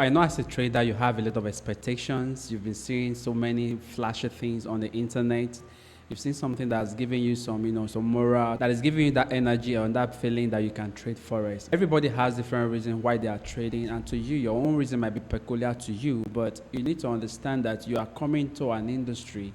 I know as a trader, you have a lot of expectations. You've been seeing so many flashy things on the internet. You've seen something that's giving you some, some moral, that is giving you that energy and that feeling that you can trade Forex. Everybody has different reasons why they are trading, and to you, your own reason might be peculiar to you, but you need to understand that you are coming to an industry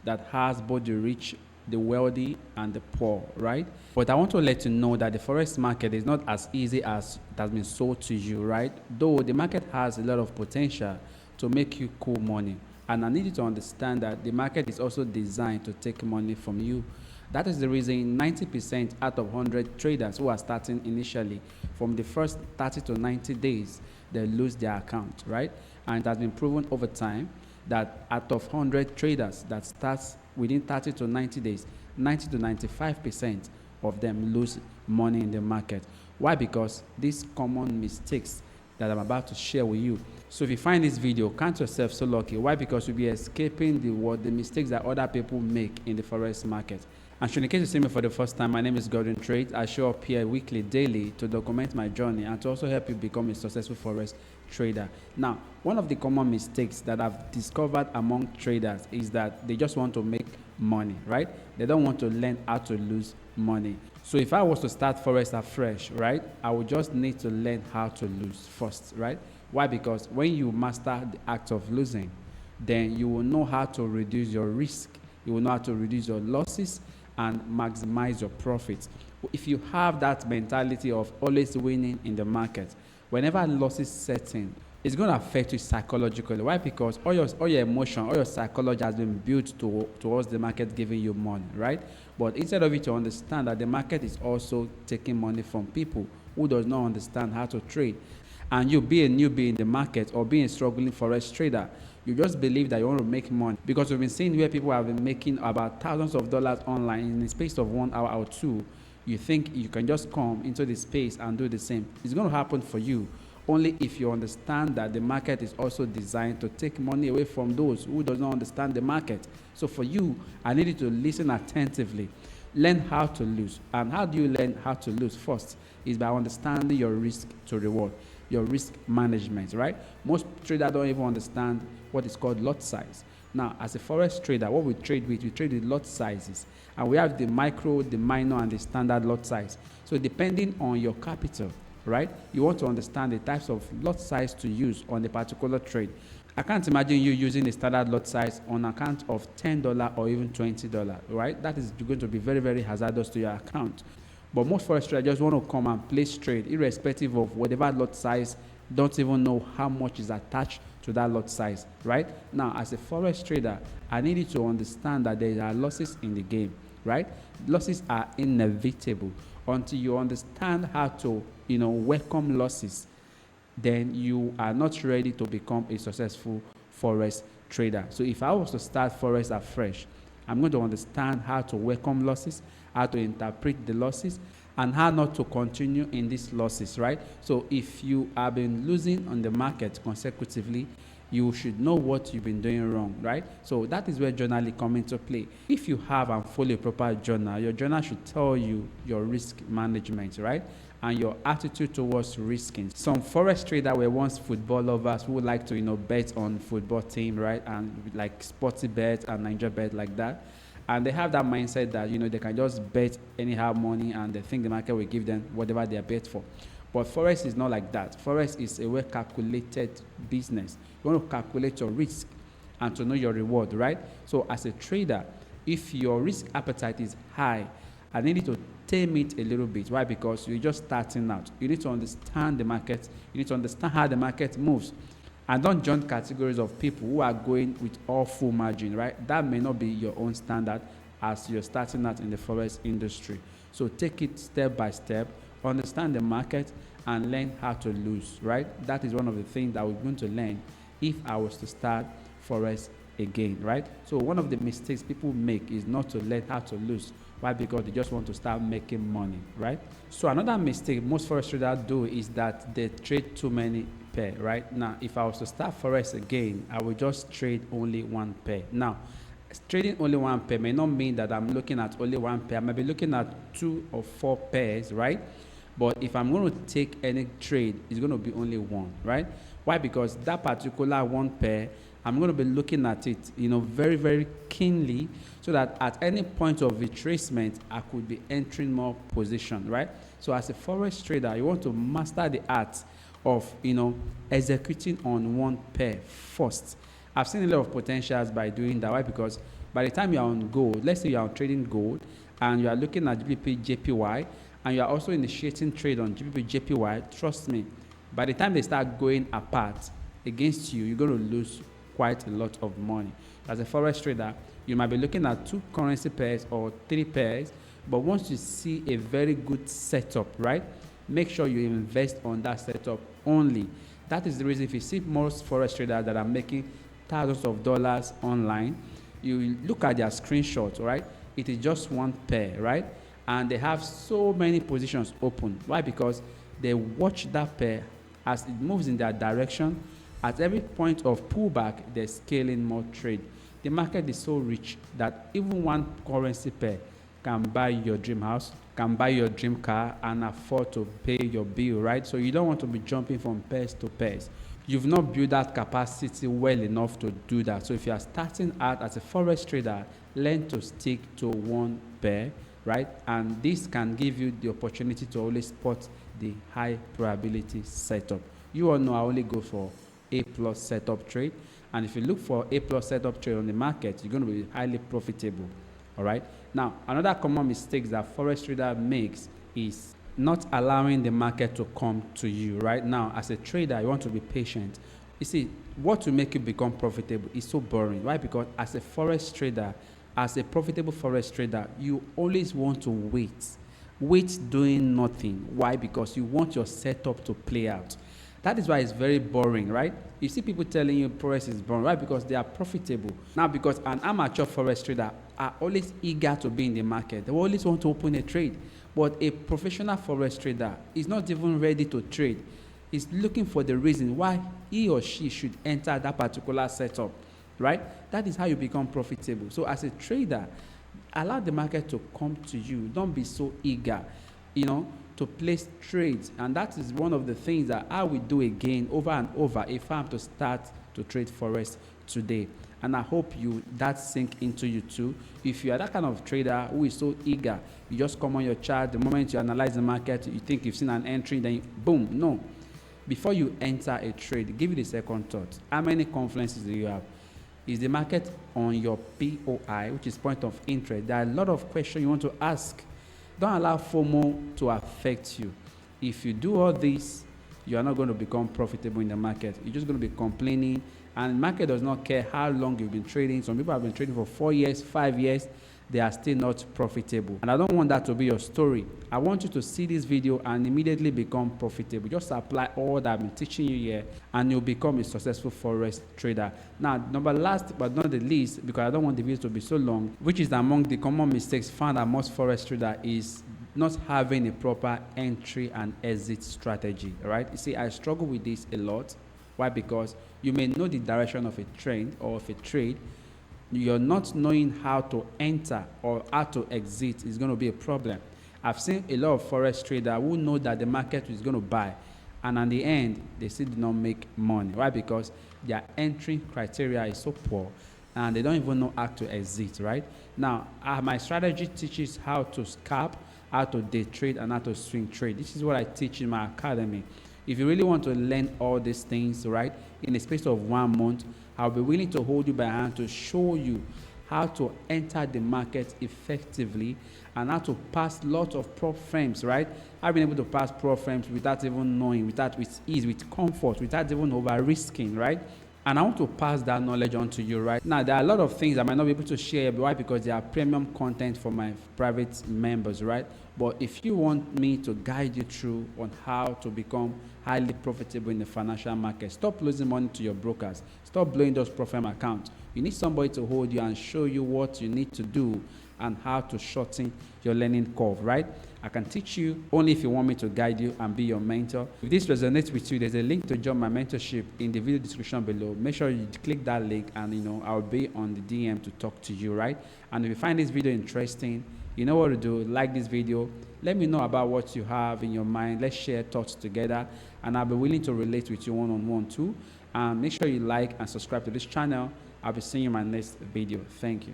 that has both the rich, the wealthy, and the poor, right? But I want to let you know that the Forex market is not as easy as it has been sold to you, right? Though the market has a lot of potential to make you cool money. And I need you to understand that the market is also designed to take money from you. That is the reason 90% out of 100 traders who are starting initially, from the first 30 to 90 days, they lose their account, right? And it has been proven over time that out of 100 traders that starts within 30 to 90 days, 90 to 95% of them lose money in the market. Why? Because these common mistakes that I'm about to share with you. So if you find this video, count yourself so lucky. Why? Because you'll be escaping the mistakes that other people make in the Forex market. And in case you see me for the first time, my name is Gordon Trade. I show up here weekly, daily to document my journey and to also help you become a successful Forex trader. Now, one of the common mistakes that I've discovered among traders is that they just want to make money, right? They don't want to learn how to lose money. So if I was to start Forex afresh, right, I would just need to learn how to lose first, right? Why? Because when you master the act of losing, then you will know how to reduce your risk. You will know how to reduce your losses and maximize your profits. If you have that mentality of always winning in the market, whenever losses set in, it's going to affect you psychologically. Why? Because all your emotion, all your psychology has been built towards the market giving you money, right? But instead of it, to understand that the market is also taking money from people who does not understand how to trade. And you be a newbie in the market or being a struggling Forex trader, you just believe that you want to make money, because we've been seeing where people have been making about thousands of dollars online in the space of 1 hour or two. You think you can just come into the space and do the same. It's going to happen for you only if you understand that the market is also designed to take money away from those who do not understand the market. So for you, I need you to listen attentively. Learn how to lose. And how do you learn how to lose? First is by understanding your risk to reward, your risk management, right? Most traders don't even understand what is called lot size. Now, as a Forex trader, what we trade with lot sizes. And we have the micro, the minor, and the standard lot size. So depending on your capital, right, you want to understand the types of lot size to use on a particular trade. I can't imagine you using a standard lot size on account of $10 or even $20, right? That is going to be very, very hazardous to your account. But most Forex traders just want to come and place trade irrespective of whatever lot size, don't even know how much is attached to that lot size, right? Now, as a Forex trader, I need you to understand that there are losses in the game, right? Losses are inevitable. Until you understand how to, welcome losses, then you are not ready to become a successful Forex trader. So if I was to start Forex afresh, I'm going to understand how to welcome losses, how to interpret the losses, and how not to continue in these losses, right? So if you have been losing on the market consecutively, you should know what you've been doing wrong, right? So that is where journaling comes into play. If you have and follow a proper journal, your journal should tell you your risk management, right? And your attitude towards risking. Some Forex traders were once football lovers who would like to, bet on football team, right? And like sporty bet and Nigeria bet like that. And they have that mindset that, they can just bet anyhow money and they think the market will give them whatever they are bet for. But Forex is not like that. Forex is a well-calculated business. You want to calculate your risk and to know your reward, right? So as a trader, if your risk appetite is high, I need you to tame it a little bit. Why? Because you're just starting out. You need to understand the market. You need to understand how the market moves. And don't join categories of people who are going with all full margin, right? That may not be your own standard as you're starting out in the Forex industry. So take it step by step, understand the market, and learn how to lose, right? That is one of the things that we're going to learn if I was to start Forex again, right? So one of the mistakes people make is not to learn how to lose. Why? Because they just want to start making money, right? So another mistake most Forex traders do is that they trade too many pair, right? Now, if I was to start Forex again, I would just trade only one pair. Now, trading only one pair may not mean that I'm looking at only one pair. I might be looking at 2 or 4 pairs, right? But if I'm going to take any trade, it's going to be only one, right? Why? Because that particular one pair, I'm going to be looking at it, very, very keenly, so that at any point of retracement, I could be entering more position, right? So as a Forex trader, you want to master the art of, executing on one pair first. I've seen a lot of potentials by doing that. Why? Because by the time you're on gold, let's say you're on trading gold, and you are looking at GBP JPY, and you are also initiating trade on GBP JPY, trust me, by the time they start going apart against you, you're going to lose quite a lot of money. As a Forex trader, you might be looking at 2 currency pairs or 3 pairs, but once you see a very good setup, right, make sure you invest on that setup only. That is the reason if you see most Forex traders that are making thousands of dollars online, you look at their screenshots, right? It is just one pair, right? And they have so many positions open. Why? Because they watch that pair as it moves in their direction. At every point of pullback, they're scaling more trade. The market is so rich that even one currency pair can buy your dream house, can buy your dream car, and afford to pay your bill, right? So you don't want to be jumping from pairs to pairs. You've not built that capacity well enough to do that. So if you are starting out as a Forex trader, learn to stick to one pair, right? And this can give you the opportunity to always spot the high probability setup. You all know I only go for A+ setup trade. And if you look for A+ setup trade on the market, you're going to be highly profitable. All right. Now, another common mistake that Forex trader makes is not allowing the market to come to you. Right now, as a trader, you want to be patient. You see, what will make you become profitable is so boring. Why? Because as a Forex trader, as a profitable Forex trader, you always want to wait doing nothing. Why? Because you want your setup to play out. That is why it's very boring, right? You see people telling you Forex is boring, right? Because they are profitable. Now, because an amateur Forex trader are always eager to be in the market. They always want to open a trade. But a professional Forex trader is not even ready to trade. He's looking for the reason why he or she should enter that particular setup, right? That is how you become profitable. So as a trader, allow the market to come to you. Don't be so eager, to place trades. And that is one of the things that I will do again over and over if I'm to start to trade Forex today. And I hope that sink into you too. If you are that kind of trader who is so eager, you just come on your chart, the moment you analyze the market, you think you've seen an entry, then boom. No. Before you enter a trade, give it a second thought. How many confluences do you have? Is the market on your POI, which is point of interest? There are a lot of questions you want to ask. Don't allow FOMO to affect you. If you do all this, you are not going to become profitable in the market. You're just going to be complaining, and the market does not care how long you've been trading. Some people have been trading for 4 years, 5 years. They are still not profitable. And I don't want that to be your story. I want you to see this video and immediately become profitable. Just apply all that I've been teaching you here, and you'll become a successful Forex trader. Now, last but not the least, because I don't want the video to be so long, which is among the common mistakes found amongst Forex traders, is not having a proper entry and exit strategy. Right? You see, I struggle with this a lot. Why? Because you may know the direction of a trend or of a trade. You're not knowing how to enter or how to exit is going to be a problem. I've seen a lot of Forex traders who know that the market is going to buy, and at the end, they still do not make money. Why? Because their entry criteria is so poor, and they don't even know how to exit, right? Now, my strategy teaches how to scalp, how to day trade, and how to swing trade. This is what I teach in my academy. If you really want to learn all these things, right, in the space of 1 month, I'll be willing to hold you by hand to show you how to enter the market effectively and how to pass lots of prop frames, right? I've been able to pass prop frames without even knowing, with ease, with comfort, without even over-risking, right? And I want to pass that knowledge on to you right now. There are a lot of things I might not be able to share. Why? Because they are premium content for my private members, right? But if you want me to guide you through on how to become highly profitable in the financial market, stop losing money to your brokers. Stop blowing those profile accounts. You need somebody to hold you and show you what you need to do and how to shorten your learning curve, right? I can teach you only if you want me to guide you and be your mentor. If this resonates with you, there's a link to join my mentorship in the video description below. Make sure you click that link and I'll be on the DM to talk to you, right? And if you find this video interesting, you know what to do. Like this video. Let me know about what you have in your mind. Let's share thoughts together. and I'll be willing to relate with you one-on-one too. Make sure you like and subscribe to this channel. I'll be seeing you in my next video. Thank you.